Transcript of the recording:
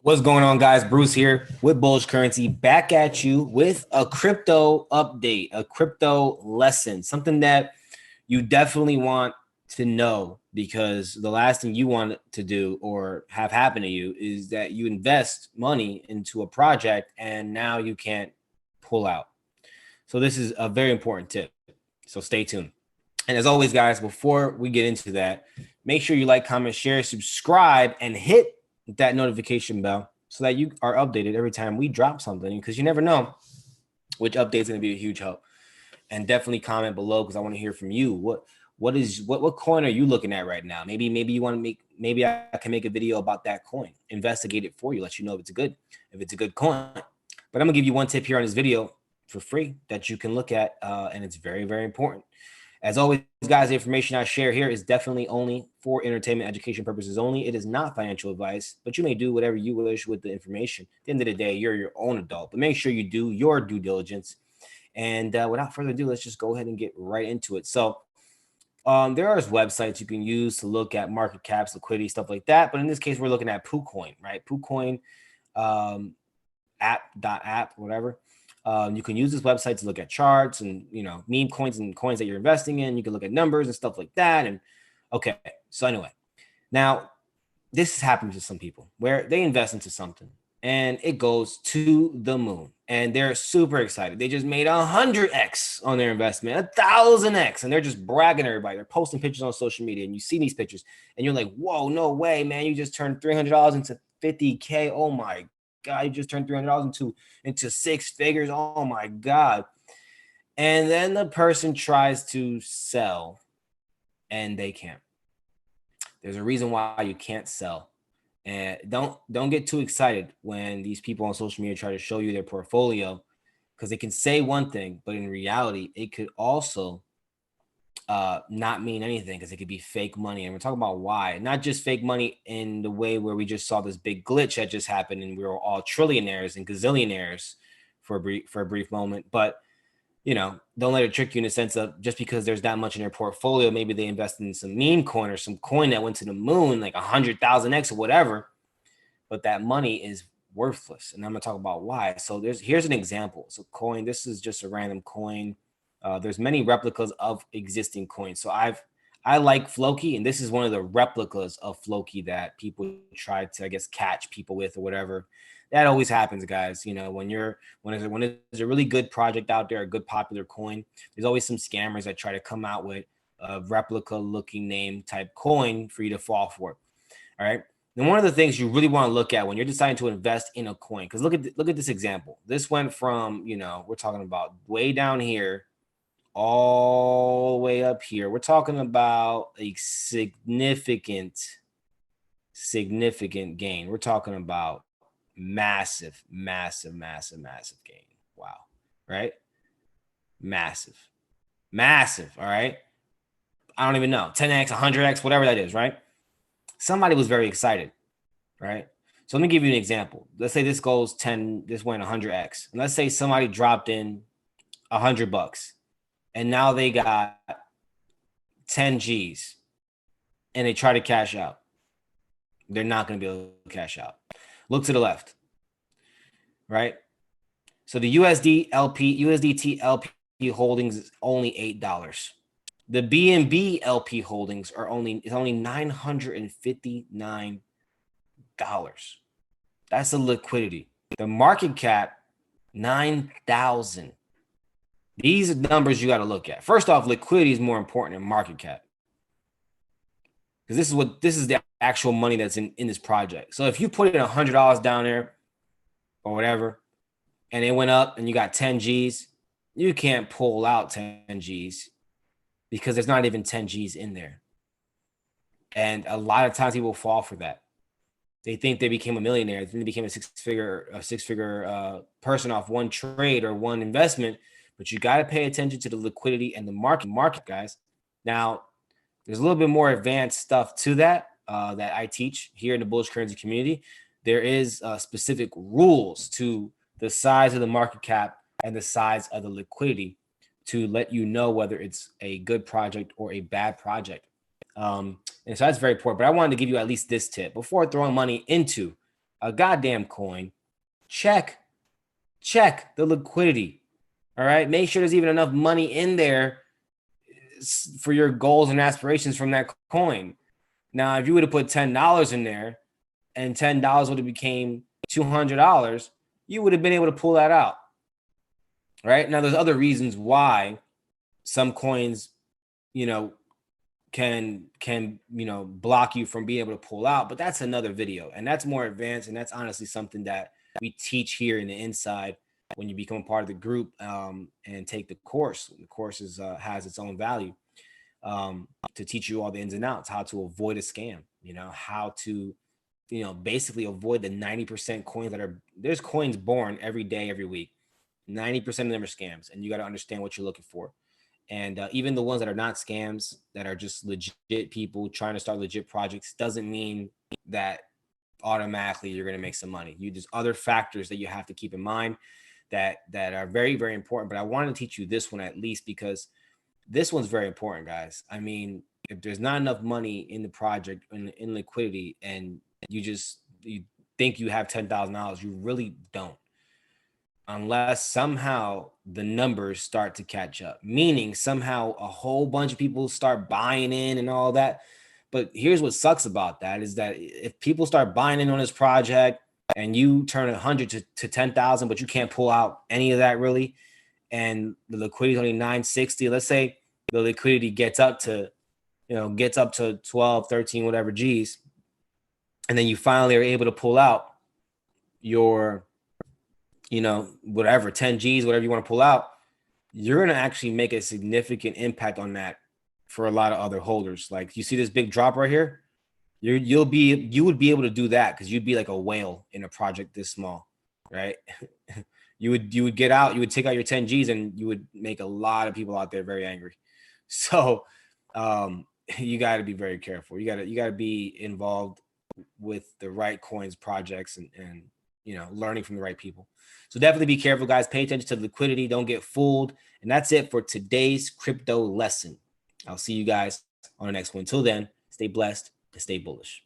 What's going on, guys? Bruce here with Bullish Currency, back at you with a crypto update, a crypto lesson, something that you definitely want to know, because the last thing you want to do or have happen to you is that you invest money into a project and now you can't pull out. So this is a very important tip. So stay tuned. And as always, guys, before we get into that, make sure you like, comment, share, subscribe, and hit that notification bell so that you are updated every time we drop something, because you never know which update is going to be a huge help. And definitely comment below, because I want to hear from you. What coin are you looking at right now? Maybe you want to maybe I can make a video about that coin, investigate it for you, let you know if it's a good coin. But I'm gonna give you one tip here on this video for free that you can look at, and it's very, very important. As always, guys, the information I share here is definitely only for entertainment, education purposes only. It is not financial advice, but you may do whatever you wish with the information. At the end of the day, you're your own adult, but make sure you do your due diligence. And without further ado, let's just go ahead and get right into it. So there are websites you can use to look at market caps, liquidity, stuff like that. But in this case, we're looking at PooCoin, right? PooCoin app, whatever. You can use this website to look at charts and, meme coins and coins that you're investing in. You can look at numbers and stuff like that. And okay, so anyway, now this happens to some people where they invest into something and it goes to the moon and they're super excited. They just made 100x on their investment, 1,000x, and they're just bragging to everybody. They're posting pictures on social media and you see these pictures and you're like, whoa, no way, man. You just turned $300 into 50K. Oh my God, you just turned $300 into six figures. Oh my God. And then the person tries to sell and they can't. There's a reason why you can't sell. And don't get too excited when these people on social media try to show you their portfolio, because they can say one thing, but in reality, it could also not mean anything, because it could be fake money. And we're talking about why. Not just fake money in the way where we just saw this big glitch that just happened and we were all trillionaires and gazillionaires for a brief moment, but don't let it trick you in the sense of just because there's that much in their portfolio, maybe they invested in some meme coin or some coin that went to the moon, like 100,000x or whatever, but that money is worthless. And I'm gonna talk about why. So here's an example. So coin, this is just a random coin. There's many replicas of existing coins. So I like Floki, and this is one of the replicas of Floki that people try to, I guess, catch people with or whatever. That always happens, guys. When there's a really good project out there, a good popular coin, there's always some scammers that try to come out with a replica looking name type coin for you to fall for. All right. And one of the things you really want to look at when you're deciding to invest in a coin, because look at this example. This went from, we're talking about way down here all the way up here. We're talking about a significant gain. We're talking about massive gain. Wow. Right? Massive. All right. I don't even know. 10x, 100x, whatever that is, right? Somebody was very excited, right? So let me give you an example. Let's say this goes 10, this went 100x. And let's say somebody dropped in $100 and now they got 10 G's and they try to cash out. They're not going to be able to cash out. Look to the left, right? So the USDT LP holdings is only $8. The BNB LP holdings are only $959. That's the liquidity. The market cap, 9,000. These are numbers you got to look at. First off, liquidity is more important than market cap, because this is the actual money that's in this project. So if you put in $100 down there or whatever, and it went up and you got 10 G's, you can't pull out 10 G's because there's not even 10 G's in there. And a lot of times people fall for that. They think they became a millionaire. They became a six-figure person off one trade or one investment. But you got to pay attention to the liquidity and the market, guys. Now, there's a little bit more advanced stuff to that that I teach here in the Bullish Currency community. There is specific rules to the size of the market cap and the size of the liquidity to let you know whether it's a good project or a bad project. And so that's very important. But I wanted to give you at least this tip before throwing money into a goddamn coin, check the liquidity. All right. Make sure there's even enough money in there for your goals and aspirations from that coin. Now, if you would have put $10 in there and $10 would have became $200, you would have been able to pull that out. Right. Now, there's other reasons why some coins, can block you from being able to pull out, but that's another video, and that's more advanced, and that's honestly something that we teach here in the inside when you become part of the group and take the course. The course has its own value to teach you all the ins and outs, how to avoid a scam, how to basically avoid the 90% coins there's coins born every day, every week. 90% of them are scams, and you got to understand what you're looking for. And even the ones that are not scams, that are just legit people trying to start legit projects, doesn't mean that automatically you're going to make some money. There's other factors that you have to keep in mind that are very, very important. But I wanted to teach you this one at least because this one's very important, guys. I mean, if there's not enough money in the project in liquidity, and you think you have $10,000, you really don't. Unless somehow the numbers start to catch up, meaning somehow a whole bunch of people start buying in and all that. But here's what sucks about that is that if people start buying in on this project and you turn 100 to 10,000, but you can't pull out any of that really, and the liquidity is only 960, let's say the liquidity gets up to 12, 13, whatever G's, and then you finally are able to pull out your whatever, 10 G's, whatever you want to pull out, you're going to actually make a significant impact on that for a lot of other holders. Like, you see this big drop right here? You would be able to do that because you'd be like a whale in a project this small, right? you would get out, you would take out your 10 G's, and you would make a lot of people out there very angry. So you got to be very careful. You got to be involved with the right coins, projects, and learning from the right people. So definitely be careful, guys. Pay attention to the liquidity. Don't get fooled. And that's it for today's crypto lesson. I'll see you guys on the next one. Until then, stay blessed and stay bullish.